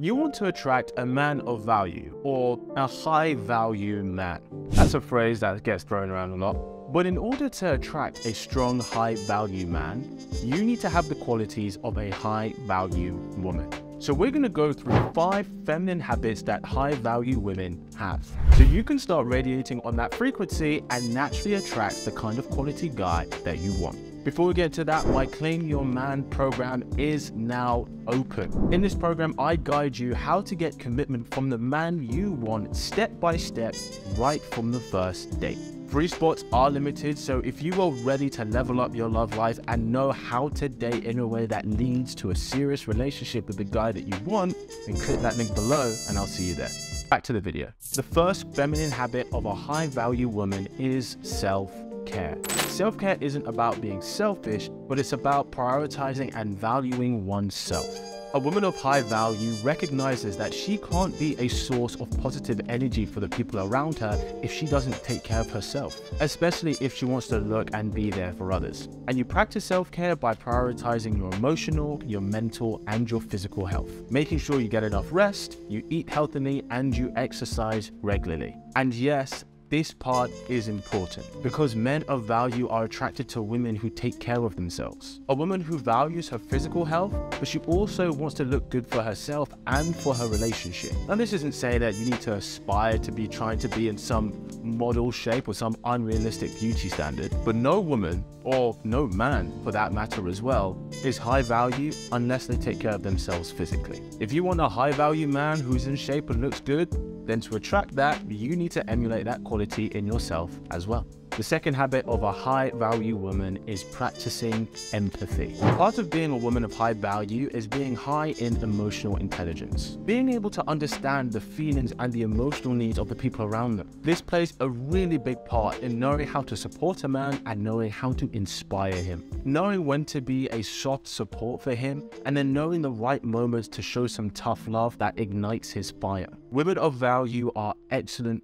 You want to attract a man of value or a high value man. That's a phrase that gets thrown around a lot. But in order to attract a strong high value man, you need to have the qualities of a high value woman. So we're going to go through 5 feminine habits that high value women have. So you can start radiating on that frequency and naturally attract the kind of quality guy that you want. Before we get to that, my Claim Your Man program is now open. In this program, I guide you how to get commitment from the man you want step by step right from the first date. Free spots are limited, so if you are ready to level up your love life and know how to date in a way that leads to a serious relationship with the guy that you want, then click that link below and I'll see you there. Back to the video. The first feminine habit of a high value woman is self-care. Self-care isn't about being selfish, but it's about prioritizing and valuing oneself. A woman of high value recognizes that she can't be a source of positive energy for the people around her if she doesn't take care of herself, especially if she wants to look and be there for others. And you practice self-care by prioritizing your emotional, your mental, and your physical health, making sure you get enough rest, you eat healthily, and you exercise regularly. And yes, this part is important because men of value are attracted to women who take care of themselves. A woman who values her physical health, but she also wants to look good for herself and for her relationship. Now, this isn't saying that you need to aspire to be trying to be in some model shape or some unrealistic beauty standard, but no woman, or no man for that matter as well, is high value unless they take care of themselves physically. If you want a high value man who's in shape and looks good, then to attract that, you need to emulate that quality in yourself as well. The second habit of a high value woman is practicing empathy. Part of being a woman of high value is being high in emotional intelligence. Being able to understand the feelings and the emotional needs of the people around them. This plays a really big part in knowing how to support a man and knowing how to inspire him. Knowing when to be a soft support for him and then knowing the right moments to show some tough love that ignites his fire. Women of value are excellent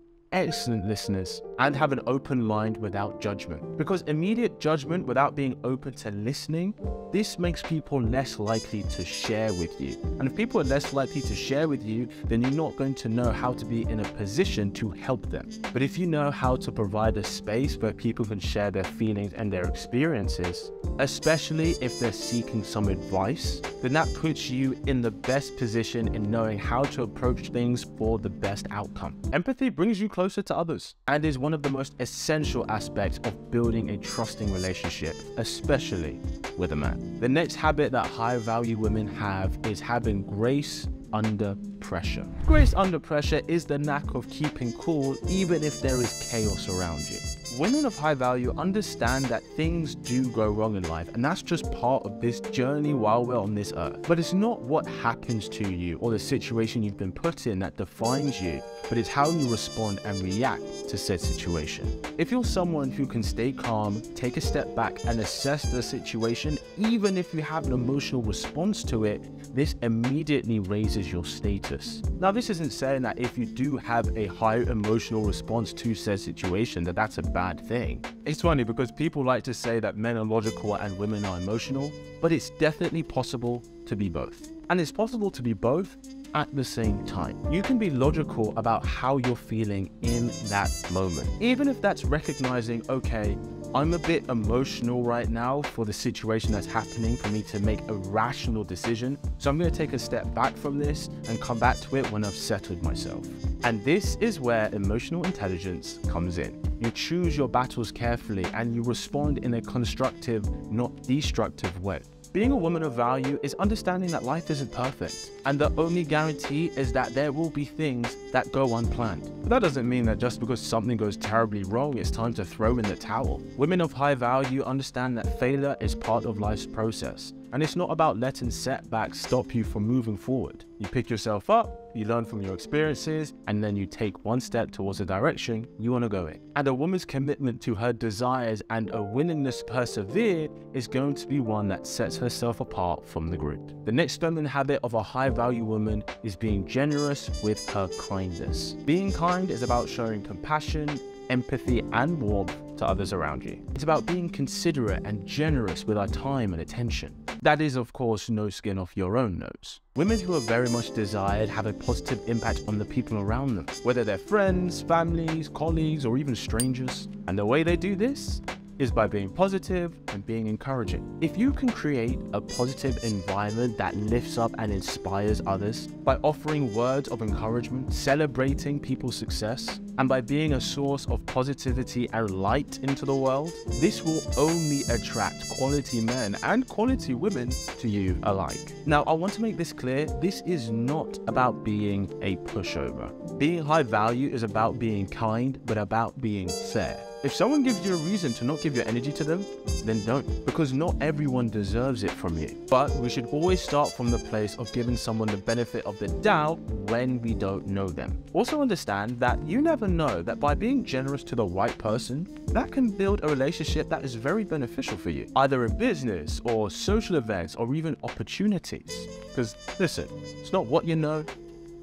listeners and have an open mind without judgment, because immediate judgment without being open to listening, this makes people less likely to share with you. And if people are less likely to share with you, then you're not going to know how to be in a position to help them. But if you know how to provide a space where people can share their feelings and their experiences, especially if they're seeking some advice, then that puts you in the best position in knowing how to approach things for the best outcome. Empathy brings you closer to others and is one of the most essential aspects of building a trusting relationship, especially with a man. The next habit that high value women have is having grace under pressure. Grace under pressure is the knack of keeping cool even if there is chaos around you. Women of high value understand that things do go wrong in life, and that's just part of this journey while we're on this earth. But it's not what happens to you or the situation you've been put in that defines you, but it's how you respond and react to said situation. If you're someone who can stay calm, take a step back and assess the situation, even if you have an emotional response to it, this immediately raises your status. Now, this isn't saying that if you do have a high emotional response to said situation, that that's a bad thing. It's funny because people like to say that men are logical and women are emotional, but it's definitely possible to be both. And it's possible to be both at the same time. You can be logical about how you're feeling in that moment. Even if that's recognizing, okay, I'm a bit emotional right now for the situation that's happening for me to make a rational decision. So I'm going to take a step back from this and come back to it when I've settled myself. And this is where emotional intelligence comes in. You choose your battles carefully and you respond in a constructive, not destructive way. Being a woman of value is understanding that life isn't perfect, and the only guarantee is that there will be things that go unplanned. But that doesn't mean that just because something goes terribly wrong, it's time to throw in the towel. Women of high value understand that failure is part of life's process, and it's not about letting setbacks stop you from moving forward. You pick yourself up, you learn from your experiences, and then you take one step towards the direction you want to go in. And a woman's commitment to her desires and a willingness to persevere is going to be one that sets herself apart from the group. The next feminine habit of a high value woman is being generous with her kindness. Being kind is about showing compassion, empathy, and warmth to others around you. It's about being considerate and generous with our time and attention. That is, of course, no skin off your own nose. Women who are very much desired have a positive impact on the people around them, whether they're friends, families, colleagues, or even strangers. And the way they do this is by being positive and being encouraging. If you can create a positive environment that lifts up and inspires others by offering words of encouragement, celebrating people's success, and by being a source of positivity and light into the world, this will only attract quality men and quality women to you alike. Now, I want to make this clear, this is not about being a pushover. Being high value is about being kind, but about being fair. If someone gives you a reason to not give your energy to them, then don't, because not everyone deserves it from you. But we should always start from the place of giving someone the benefit of the doubt when we don't know them. Also understand that you never know that by being generous to the right person, that can build a relationship that is very beneficial for you, either in business or social events or even opportunities. Because listen, it's not what you know,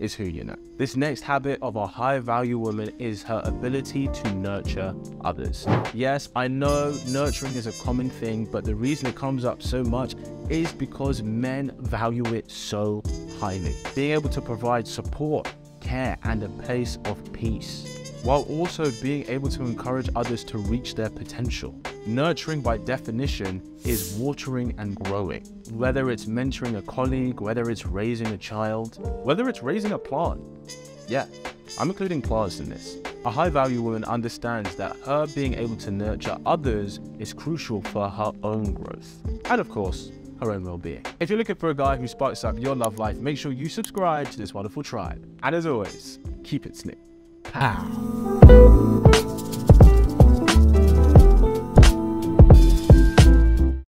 is who you know. This next habit of a high value woman is her ability to nurture others. Yes, I know nurturing is a common thing, but the reason it comes up so much is because men value it so highly. Being able to provide support, care, and a place of peace, while also being able to encourage others to reach their potential. Nurturing, by definition, is watering and growing. Whether it's mentoring a colleague, whether it's raising a child, whether it's raising a plant. Yeah, I'm including plants in this. A high-value woman understands that her being able to nurture others is crucial for her own growth. And of course, her own well-being. If you're looking for a guy who sparks up your love life, make sure you subscribe to this wonderful tribe. And as always, keep it slick. Pow!